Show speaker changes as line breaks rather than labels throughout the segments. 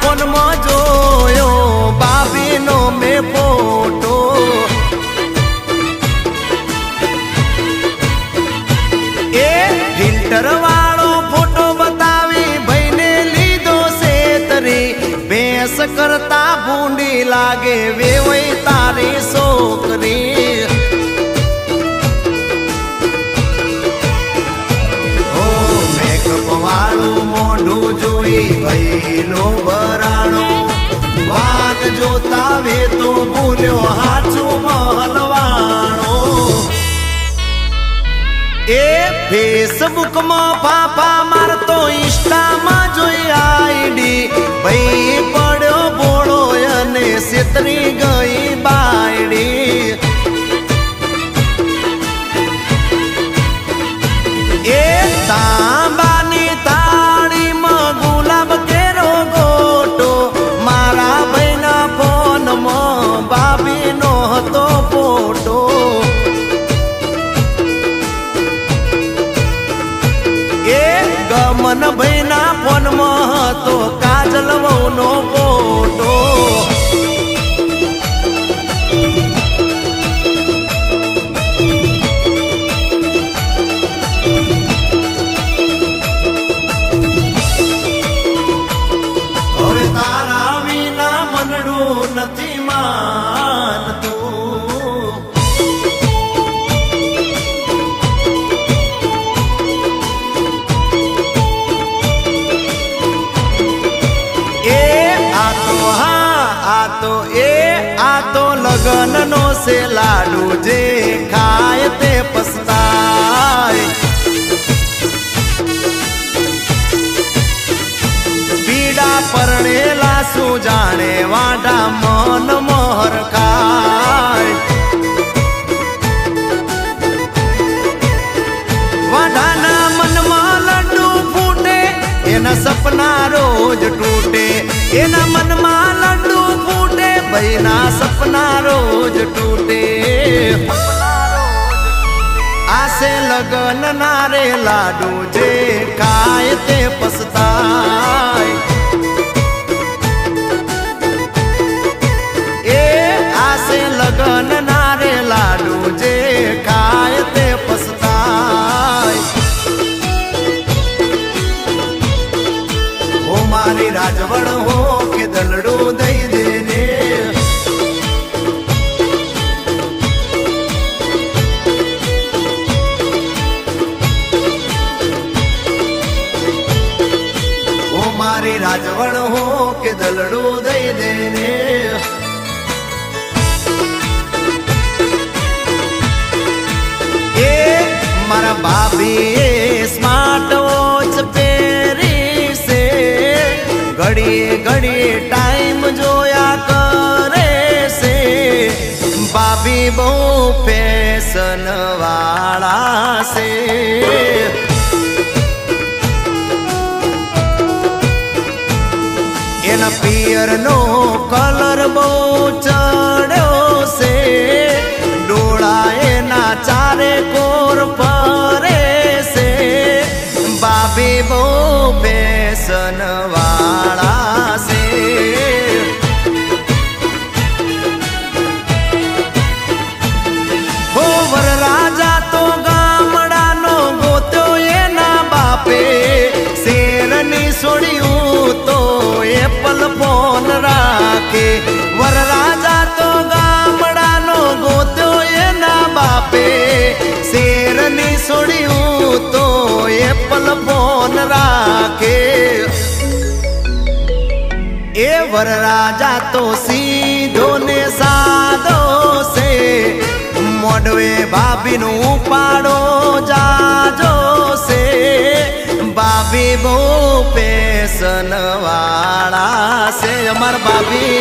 phone में जोयो भाभी नो में फोटो ए फिल्टर वालो फोटो बतावी भाई ने लीधो से तरी बेस करता बूंदी लागे वे वही तारी सोकरी मोढू जोई भैलो बराणो वाग जोता वे तो बोल्यो हाचो महलवाणो ए फेसबुक में पापा मार तो इंस्टा में जोई आईडी भई पड़ो बोलो अने सितरी गई बायडी ए तांबा मन भैना फोन में तो काजल नो फोटो હવે તારા વિના મનડું નથી માનતું लगन नो से लाडू जे खाए ते पछताए पीड़ा परणेला सु जाने वाडा मन मोहर खाए वाडाना मन में लड्डू फूटे एना सपना रोज टूटे एना मन में लड्डू फूटे भैना सपना रोज टूटे आसे लगन नारे लाडू जे खाए ते पछताए ए आसे लगन नारे लाडू जे खाए ते पछताए ओ मारी राजवण हो के दलड़ो दई देने राजवण हो के दलड़ो दई देने ए मारा भाभी स्मार्ट वॉच पेरी से घड़िए घड़िए टाइम जोया करे से भाभी बहु फैशन वाला से एना पियर नो कलर बहु चढ़ो से डोळा एना चारे कोर परे से भाभी बहु फैशन वाला से हो वर राजा तो गामड़ा नो गोत्यो एना बापे शेरनी सोड़ियो तो एप्पल फोन राखे वर राजा तो गामड़ा नो गोत्यो एना बापे शेरनी सोड़ियो तो एप्पल फोन राखे ए वर राजा तो सीधो ने सादो से मोडवे भाभी नु पाड़ो जाजो से भाभी बहु फैशन वाला से अमर भाभी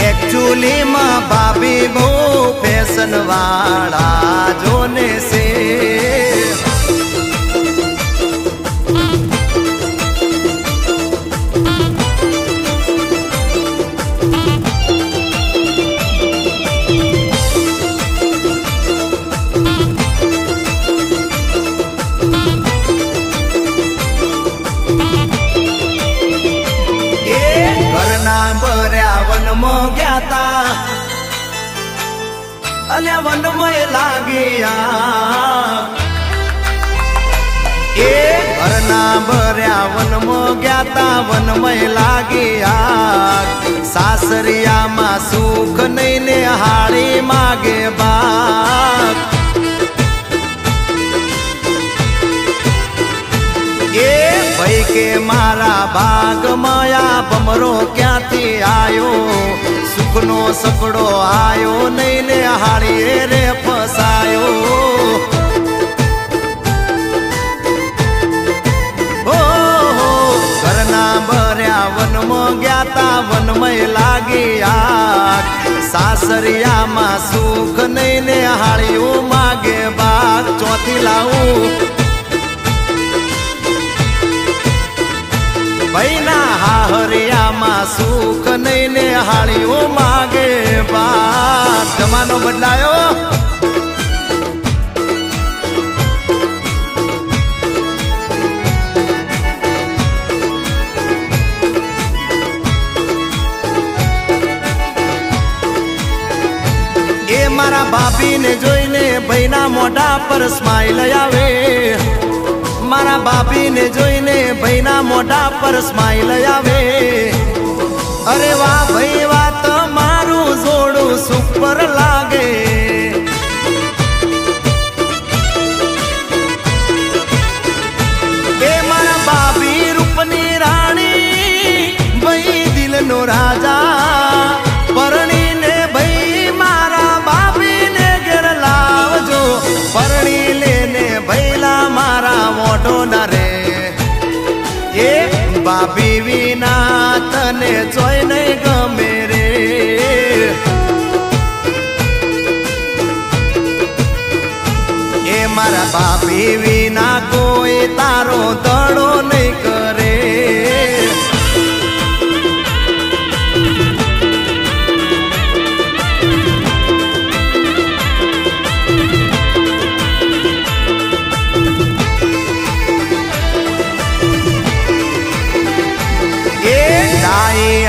एक्चुअली माँ भाभी बहु फैशन वाला जोने से વનમય લાગ્યા એ ઘરના ભર્યા વનમાં ગ્યાતા વનમય લાગ્યા સાસરિયામાં સુખ નહીં ને હાળી માગે બાપ એ ભાઈ કે મારા ભાગ માયા ભમરો ક્યાંથી આયો સુખનો સપડો આયો નહીં ને હાળીએ રે ફસાયો ઘરના ભર્યા વનમાં ગ્યાતા વનમય લાગ્યા સાસરિયામાં સુખ નહીં ને હાળીઓ માગે બાગ ચોથી લાવું ભઈના હાહરિયામાં સુખ નહીં ને હાળીઓ માગે બાપ જમાનો બદલાયો એ મારા ભાભીને જોઈને ભઈના મોઢા પર સ્માઈલ આવે મારા ભાભીને જોઈને ભઈના મોઢા પર સ્માઈલ આવે અરે વાહ ભાઈ વાહ તમારું જોડું સુપર લાગે એ મારા ભાભી રૂપની રાણી ભાઈ દિલનો રાજા પરણીને ભાઈ મારા ભાભીને ઘેર લાવજો પરણી લેને ભઈલા મારા મોઢો ના રે એ ભાભી વિના તને જોઈ નહીં ગમે રે એ મારા ભાભી વિના કોઈ તારો દડો નહીં કરે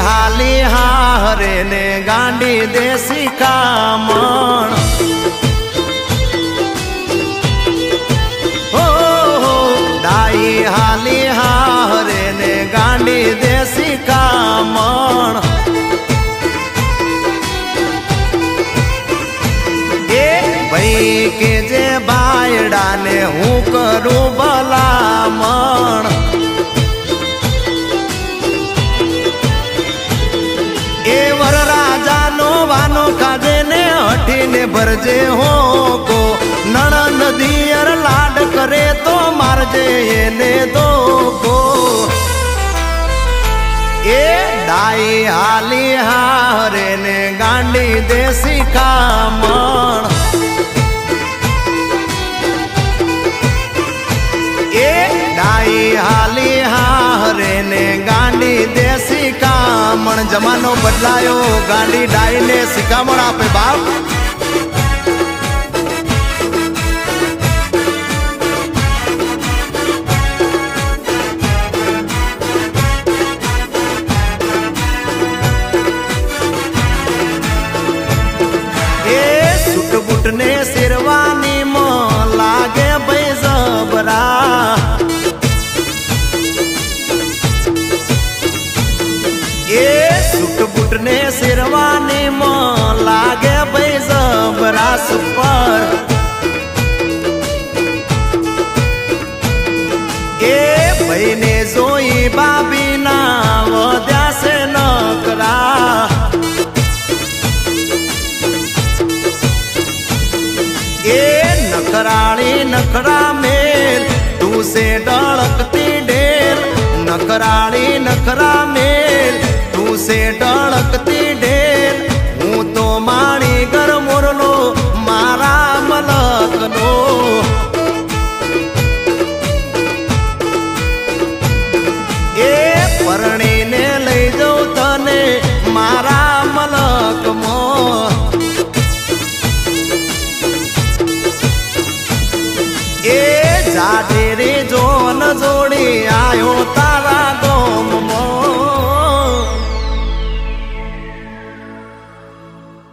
હાલી હારે ને ગાંડી દેશી કામણ હો ડાઈ હાલી હારે ને ગાંડી દેશી કામણ એ ભાઈ કે જે બાયડાને હું કરું ભલામણ એ વરરાજાનો વાનો કાજે ને હઠીને ભરજે હોકો નણંદ દિયર લાડ કરે તો મારજે એને દોકો એ ડાઈ હાલી હારે ને ગાંડી દેશી કામણ એ ડાઈ હાલી હારે ને ગાંડી દેશી કામણ જમાનો બદલાયો ગાંડી ડાઈ ને શિખામણ આપે બાપ એ સૂટ બૂટ ને શેરવાની માં લાગે ભાઈ જબરા એ સૂટ બૂટ ને શેરવાની માં લાગે ભાઈ જબરા સુપર એ ભાઈ ને જોઈ બાબી ના વધ્યા છે નકરા એ નખરાણી નખરા મેલ તું સે ડળકતી ડેલ નખરાણી નખરા મેલ તું સે ડળકતી